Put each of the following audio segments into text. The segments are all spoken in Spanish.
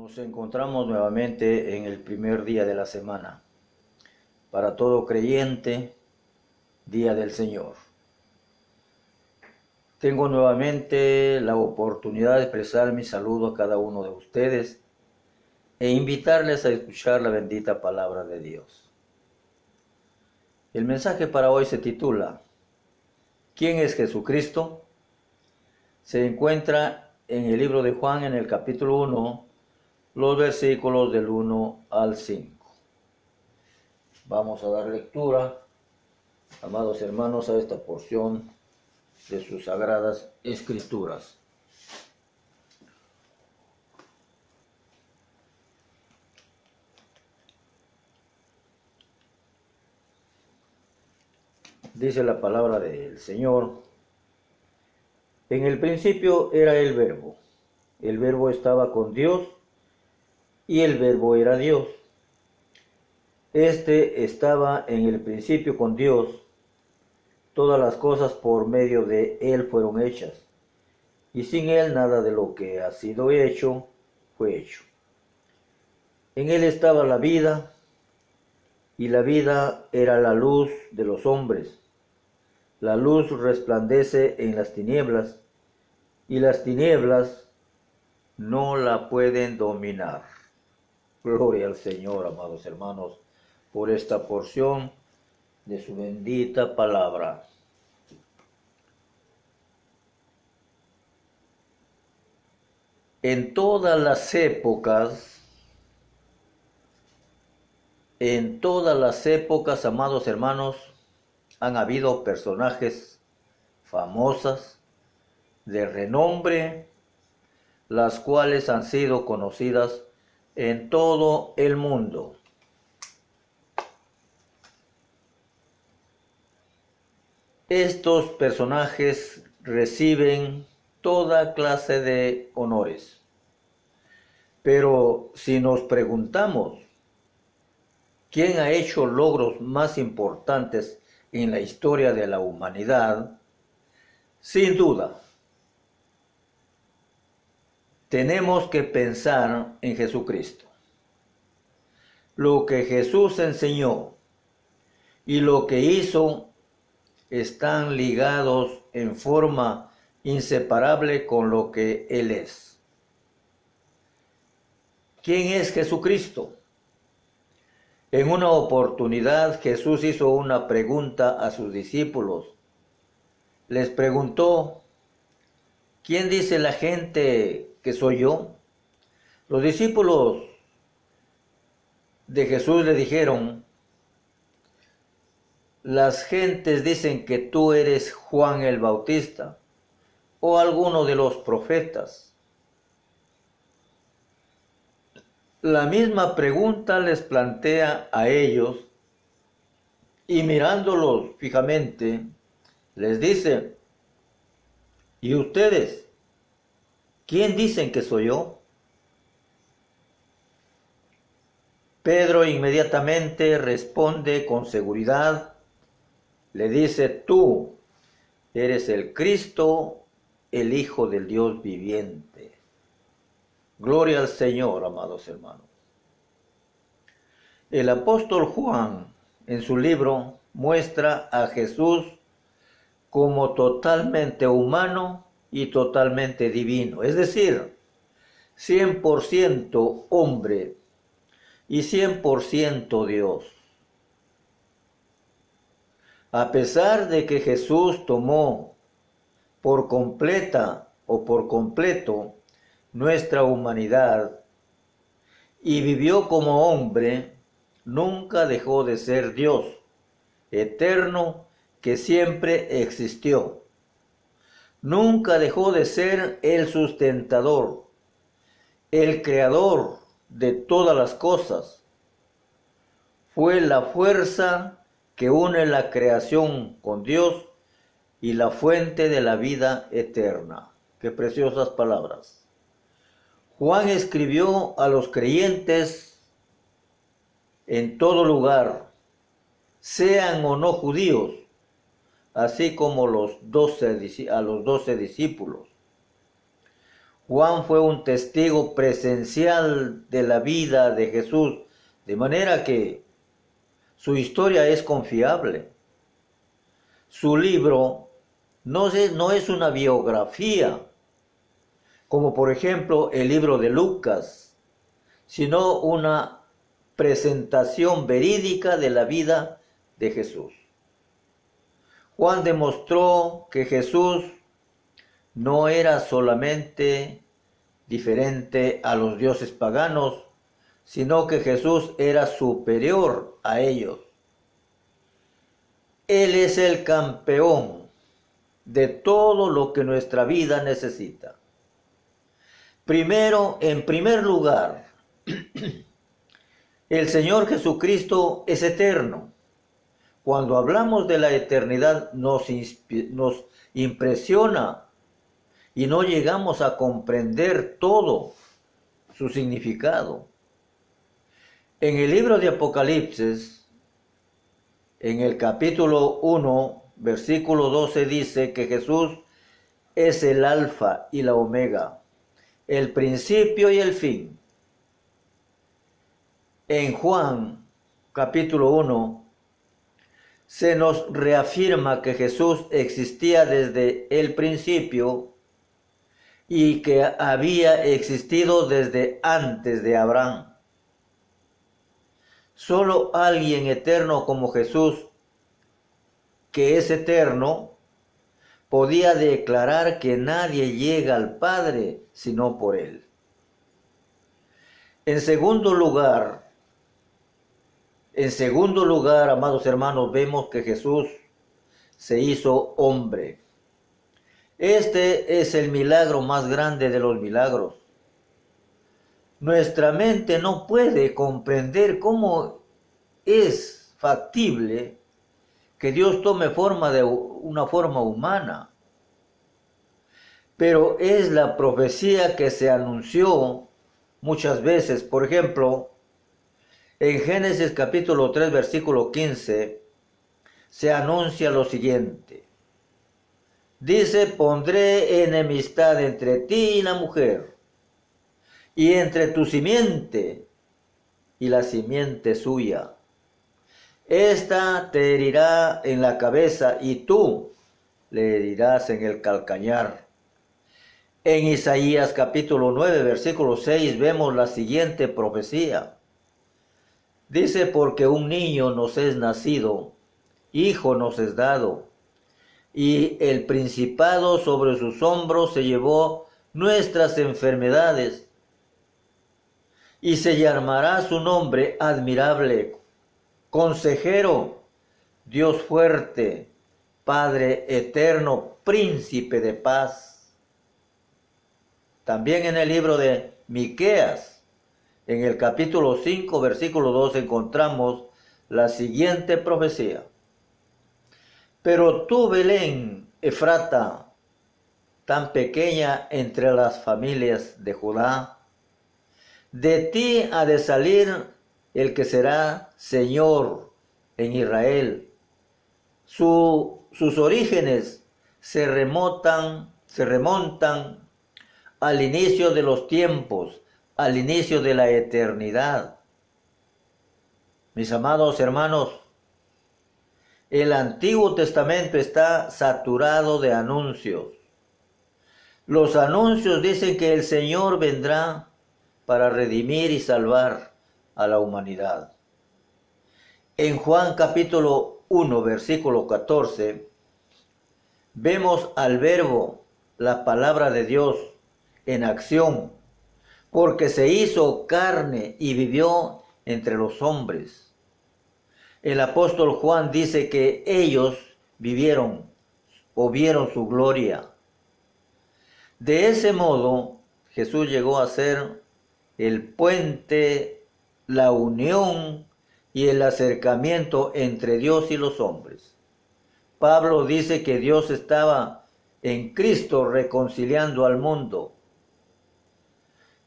Nos encontramos nuevamente en el primer día de la semana. Para todo creyente, Día del Señor. Tengo nuevamente la oportunidad de expresar mi saludo a cada uno de ustedes e invitarles a escuchar la bendita palabra de Dios. El mensaje para hoy se titula ¿Quién es Jesucristo? Se encuentra en el libro de Juan en el capítulo 1, los versículos del 1 al 5. Vamos a dar lectura, amados hermanos, a esta porción de sus sagradas escrituras. Dice la palabra del Señor: en el principio era el Verbo estaba con Dios y el Verbo era Dios. Este estaba en el principio con Dios. Todas las cosas por medio de Él fueron hechas, y sin Él nada de lo que ha sido hecho fue hecho. En Él estaba la vida, y la vida era la luz de los hombres. La luz resplandece en las tinieblas, y las tinieblas no la pueden dominar. Gloria al Señor, amados hermanos, por esta porción de su bendita palabra. En todas las épocas, amados hermanos, han habido personajes famosas, de renombre, las cuales han sido conocidas en todo el mundo. Estos personajes reciben toda clase de honores. Pero si nos preguntamos, ¿quién ha hecho logros más importantes en la historia de la humanidad? Sin duda, tenemos que pensar en Jesucristo. Lo que Jesús enseñó y lo que hizo están ligados en forma inseparable con lo que Él es. ¿Quién es Jesucristo? En una oportunidad Jesús hizo una pregunta a sus discípulos. Les preguntó: ¿quién dice la gente que soy yo? Los discípulos de Jesús le dijeron: las gentes dicen que tú eres Juan el Bautista o alguno de los profetas. La misma pregunta les plantea a ellos y mirándolos fijamente les dice: ¿y ustedes? ¿Quién dicen que soy yo? Pedro inmediatamente responde con seguridad, le dice: tú eres el Cristo, el Hijo del Dios viviente. Gloria al Señor, amados hermanos. El apóstol Juan, en su libro, muestra a Jesús como totalmente humano y totalmente divino, es decir, 100% hombre y 100% Dios. A pesar de que Jesús tomó por completa o por completo nuestra humanidad y vivió como hombre, nunca dejó de ser Dios, eterno, que siempre existió. Nunca dejó de ser el sustentador, el creador de todas las cosas. Fue la fuerza que une la creación con Dios y la fuente de la vida eterna. Qué preciosas palabras. Juan escribió a los creyentes en todo lugar, sean o no judíos, así como a los 12 discípulos. Juan fue un testigo presencial de la vida de Jesús, de manera que su historia es confiable. Su libro no es una biografía, como por ejemplo el libro de Lucas, sino una presentación verídica de la vida de Jesús. Juan demostró que Jesús no era solamente diferente a los dioses paganos, sino que Jesús era superior a ellos. Él es el campeón de todo lo que nuestra vida necesita. Primero, en primer lugar, el Señor Jesucristo es eterno. Cuando hablamos de la eternidad nos impresiona y no llegamos a comprender todo su significado. En el libro de Apocalipsis, en el capítulo 1, versículo 12, dice que Jesús es el alfa y la omega, el principio y el fin. En Juan, capítulo 1, se nos reafirma que Jesús existía desde el principio y que había existido desde antes de Abraham. Solo alguien eterno como Jesús, que es eterno, podía declarar que nadie llega al Padre sino por Él. En segundo lugar, amados hermanos, vemos que Jesús se hizo hombre. Este es el milagro más grande de los milagros. Nuestra mente no puede comprender cómo es factible que Dios tome una forma humana. Pero es la profecía que se anunció muchas veces. Por ejemplo, en Génesis capítulo 3, versículo 15, se anuncia lo siguiente. Dice, pondré enemistad entre ti y la mujer, y entre tu simiente y la simiente suya. Esta te herirá en la cabeza y tú le herirás en el calcañar. En Isaías capítulo 9, versículo 6 vemos la siguiente profecía. Dice, porque un niño nos es nacido, hijo nos es dado, y el principado sobre sus hombros se llevó nuestras enfermedades, y se llamará su nombre admirable, consejero, Dios fuerte, Padre eterno, príncipe de paz. También en el libro de Miqueas, en el capítulo 5, versículo 2, encontramos la siguiente profecía. Pero tú, Belén, Efrata, tan pequeña entre las familias de Judá, de ti ha de salir el que será Señor en Israel. Sus orígenes se remontan al inicio de los tiempos, al inicio de la eternidad. Mis amados hermanos, el Antiguo Testamento está saturado de anuncios. Los anuncios dicen que el Señor vendrá para redimir y salvar a la humanidad. En Juan capítulo 1, versículo 14, vemos al Verbo, la palabra de Dios, en acción, porque se hizo carne y vivió entre los hombres. El apóstol Juan dice que ellos vivieron o vieron su gloria. De ese modo, Jesús llegó a ser el puente, la unión y el acercamiento entre Dios y los hombres. Pablo dice que Dios estaba en Cristo reconciliando al mundo.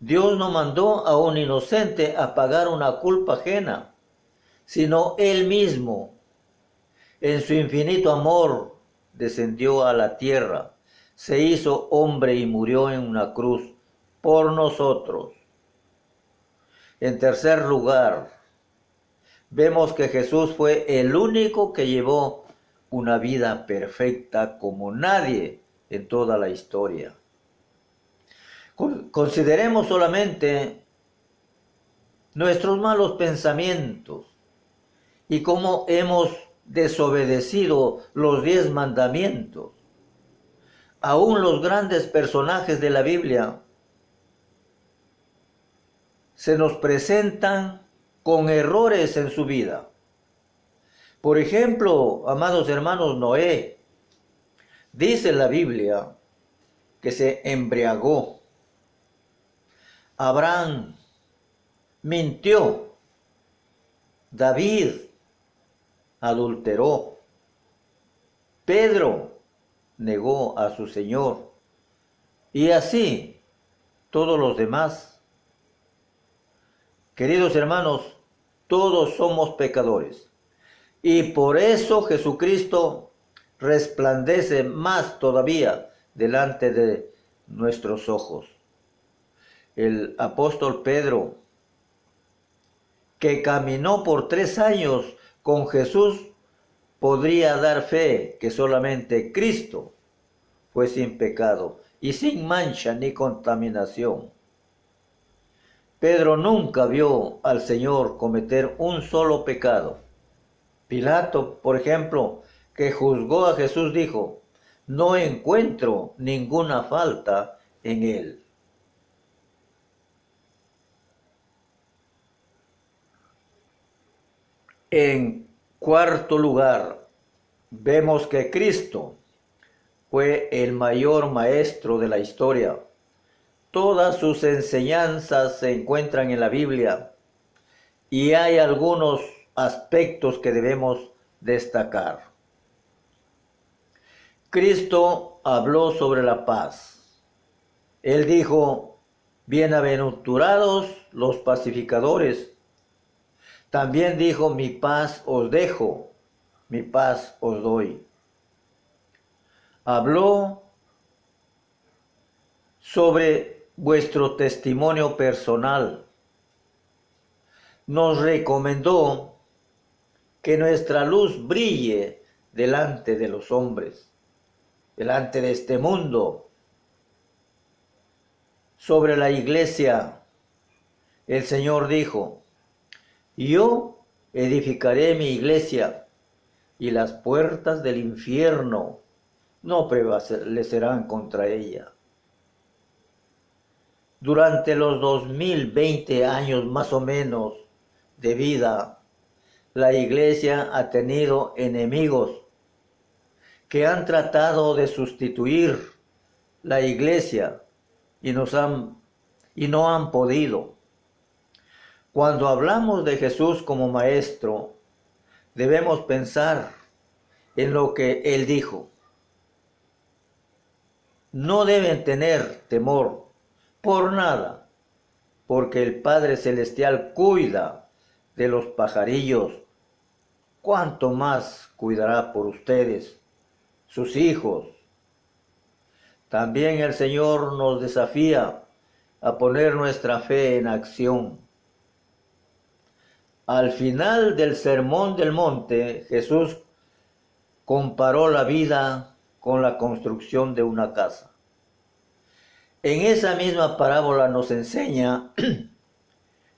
Dios no mandó a un inocente a pagar una culpa ajena, sino Él mismo, en su infinito amor, descendió a la tierra, se hizo hombre y murió en una cruz por nosotros. En tercer lugar, vemos que Jesús fue el único que llevó una vida perfecta como nadie en toda la historia. Consideremos solamente nuestros malos pensamientos y cómo hemos desobedecido los 10 mandamientos. Aún los grandes personajes de la Biblia se nos presentan con errores en su vida. Por ejemplo, amados hermanos, Noé, dice la Biblia que se embriagó. Abraham mintió. David adulteró. Pedro negó a su Señor. Y así todos los demás. Queridos hermanos, todos somos pecadores. Y por eso Jesucristo resplandece más todavía delante de nuestros ojos. El apóstol Pedro, que caminó por 3 años con Jesús, podría dar fe que solamente Cristo fue sin pecado y sin mancha ni contaminación. Pedro nunca vio al Señor cometer un solo pecado. Pilato, por ejemplo, que juzgó a Jesús, dijo: no encuentro ninguna falta en él. En cuarto lugar, vemos que Cristo fue el mayor maestro de la historia. Todas sus enseñanzas se encuentran en la Biblia y hay algunos aspectos que debemos destacar. Cristo habló sobre la paz. Él dijo: bienaventurados los pacificadores. También dijo: mi paz os dejo, mi paz os doy. Habló sobre vuestro testimonio personal. Nos recomendó que nuestra luz brille delante de los hombres, delante de este mundo. Sobre la iglesia, el Señor dijo: yo edificaré mi iglesia y las puertas del infierno no prevalecerán contra ella. Durante los 2020 años más o menos de vida, la iglesia ha tenido enemigos que han tratado de sustituir la iglesia y no han podido. Cuando hablamos de Jesús como maestro, debemos pensar en lo que Él dijo. No deben tener temor por nada, porque el Padre Celestial cuida de los pajarillos. ¿Cuánto más cuidará por ustedes, sus hijos? También el Señor nos desafía a poner nuestra fe en acción. Al final del Sermón del Monte, Jesús comparó la vida con la construcción de una casa. En esa misma parábola nos enseña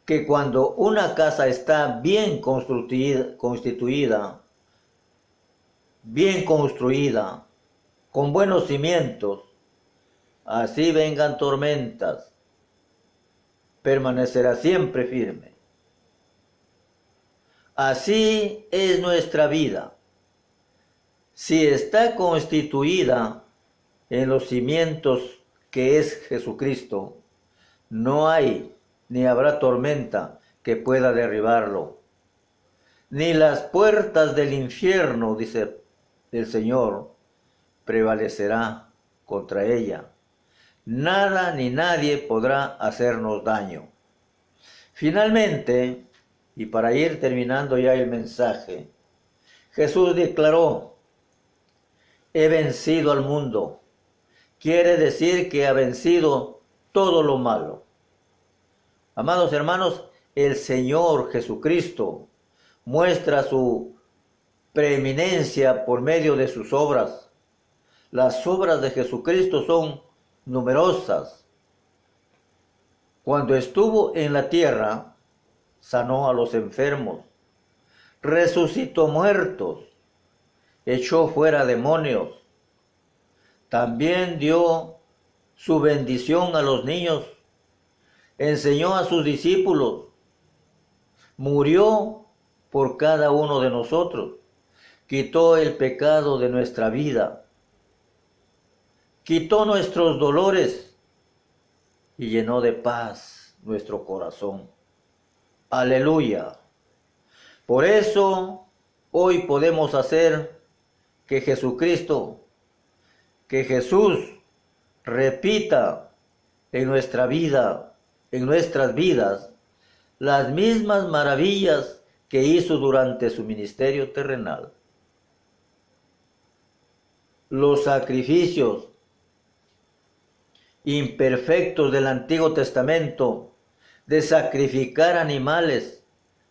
que cuando una casa está bien constituida, bien construida, con buenos cimientos, así vengan tormentas, permanecerá siempre firme. Así es nuestra vida. Si está constituida en los cimientos que es Jesucristo, no hay ni habrá tormenta que pueda derribarlo. Ni las puertas del infierno, dice el Señor, prevalecerá contra ella. Nada ni nadie podrá hacernos daño. Finalmente, y para ir terminando ya el mensaje, Jesús declaró: he vencido al mundo. Quiere decir que ha vencido todo lo malo. Amados hermanos, el Señor Jesucristo muestra su preeminencia por medio de sus obras. Las obras de Jesucristo son numerosas. Cuando estuvo en la tierra, sanó a los enfermos, resucitó muertos, echó fuera demonios, también dio su bendición a los niños, enseñó a sus discípulos, murió por cada uno de nosotros, quitó el pecado de nuestra vida, quitó nuestros dolores y llenó de paz nuestro corazón. Aleluya. Por eso hoy podemos hacer que Jesucristo, que Jesús repita en nuestra vida, en nuestras vidas, las mismas maravillas que hizo durante su ministerio terrenal. Los sacrificios imperfectos del Antiguo Testamento de sacrificar animales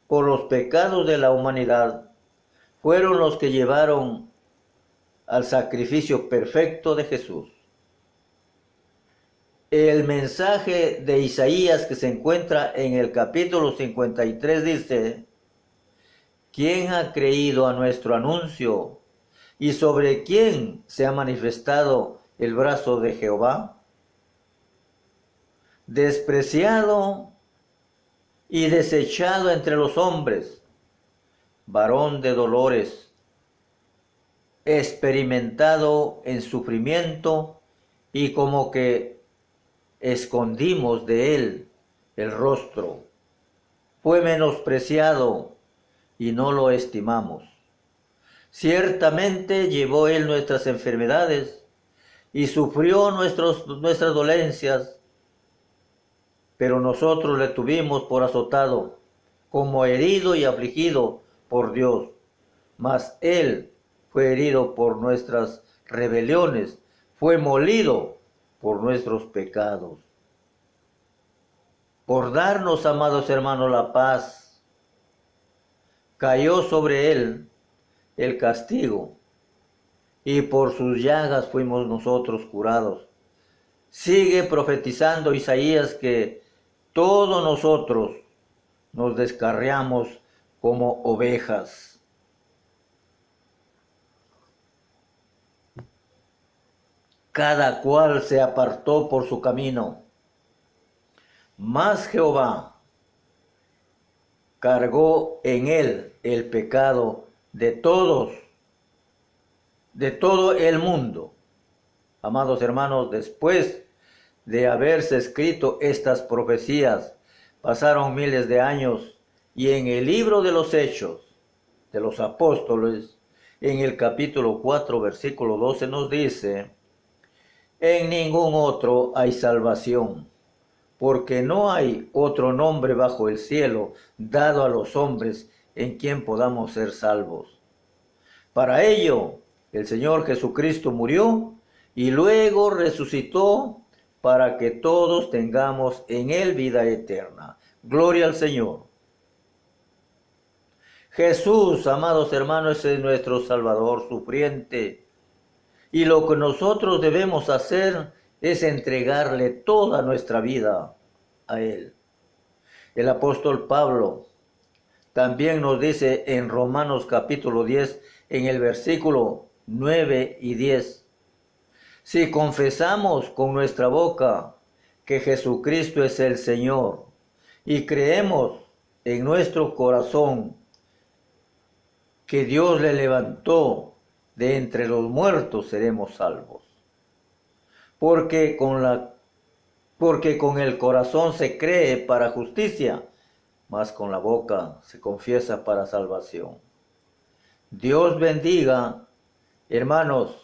por los pecados de la humanidad fueron los que llevaron al sacrificio perfecto de Jesús. El mensaje de Isaías que se encuentra en el capítulo 53 dice: ¿quién ha creído a nuestro anuncio? ¿Y sobre quién se ha manifestado el brazo de Jehová? Despreciado y desechado entre los hombres, varón de dolores, experimentado en sufrimiento, y como que escondimos de él el rostro. Fue menospreciado y no lo estimamos. Ciertamente llevó él nuestras enfermedades y sufrió nuestras dolencias, pero nosotros le tuvimos por azotado, como herido y afligido por Dios. Mas él fue herido por nuestras rebeliones, fue molido por nuestros pecados. Por darnos, amados hermanos, la paz, cayó sobre él el castigo, y por sus llagas fuimos nosotros curados. Sigue profetizando Isaías que todos nosotros nos descarriamos como ovejas. Cada cual se apartó por su camino, mas Jehová cargó en él el pecado de todo el mundo. Amados hermanos, después de haberse escrito estas profecías, pasaron miles de años, y en el libro de los Hechos de los Apóstoles, en el capítulo 4, versículo 12, nos dice: en ningún otro hay salvación, porque no hay otro nombre bajo el cielo dado a los hombres en quien podamos ser salvos. Para ello, el Señor Jesucristo murió y luego resucitó para que todos tengamos en él vida eterna. Gloria al Señor. Jesús, amados hermanos, es nuestro Salvador sufriente, y lo que nosotros debemos hacer es entregarle toda nuestra vida a él. El apóstol Pablo también nos dice en Romanos capítulo 10, en el versículo 9 y 10, si confesamos con nuestra boca que Jesucristo es el Señor y creemos en nuestro corazón que Dios le levantó de entre los muertos, seremos salvos. Porque con el corazón se cree para justicia, mas con la boca se confiesa para salvación. Dios bendiga, hermanos.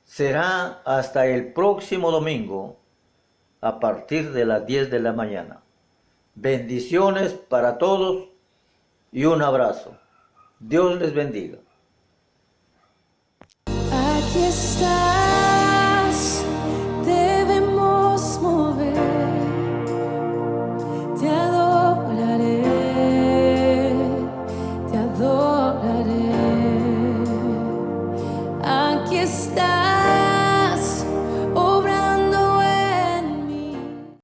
Será hasta el próximo domingo a partir de las 10 de la mañana. Bendiciones para todos y un abrazo. Dios les bendiga. Aquí está.